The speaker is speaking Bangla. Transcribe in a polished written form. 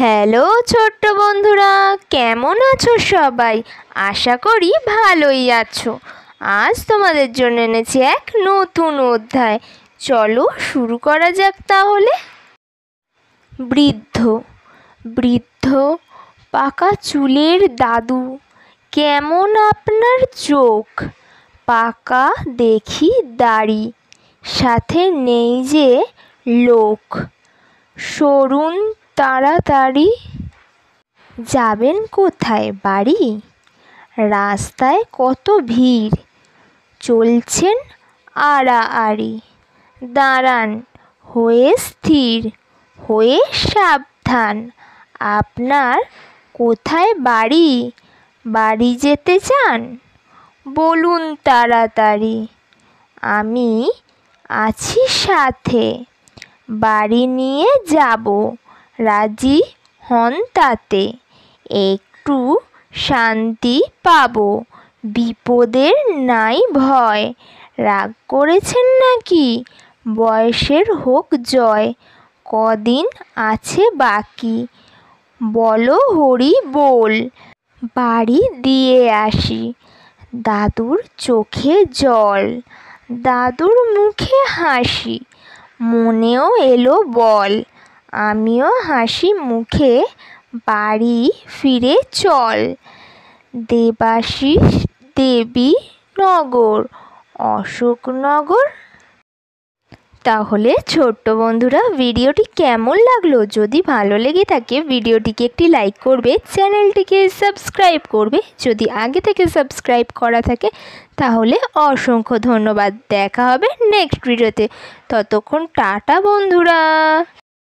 হ্যালো ছোট্ট বন্ধুরা, কেমন আছো সবাই? আশা করি ভালোই আছো। আজ তোমাদের জন্য এনেছি এক নতুন অধ্যায়। চলো শুরু করা যাক তাহলে। বৃদ্ধ বৃদ্ধ পাকা চুলের দাদু, কেমন আপনার চোখ? পাকা দেখি দাড়ি, সাথে নেই যে লোক। সরুন তাড়াতাড়ি, যাবেন কোথায় বাড়ি? রাস্তায় কত ভিড়, চলছেন আড়াআড়ি। দাঁড়ান হয়ে স্থির, হয়ে সাবধান। আপনার কোথায় বাড়ি? বাড়ি যেতে চান? বলুন তাড়াতাড়ি, আমি আছি সাথে। বাড়ি নিয়ে যাব, রাজি হন তাতে। একটু শান্তি পাবো, বিপদের নাই ভয়। রাগ করেছেন নাকি? বয়সের হোক জয়। কদিন আছে বাকি, বলো হরি বল। বাড়ি দিয়ে আসি। দাদুর চোখে জল, দাদুর মুখে হাসি, মনেও এলো বল। আমিও হাসি মুখে, বাড়ি ফিরে চল। দেবাশিস দেবী নগর, অশোকনগর। তাহলে ছোট্ট বন্ধুরা, ভিডিওটি কেমন লাগলো? যদি ভালো লেগে থাকে ভিডিওটিকে একটি লাইক করবে, চ্যানেলটিকে সাবস্ক্রাইব করবে যদি আগে থেকে সাবস্ক্রাইব করা থাকে। তাহলে অসংখ্য ধন্যবাদ। দেখা হবে নেক্সট ভিডিওতে। ততক্ষণ টাটা বন্ধুরা।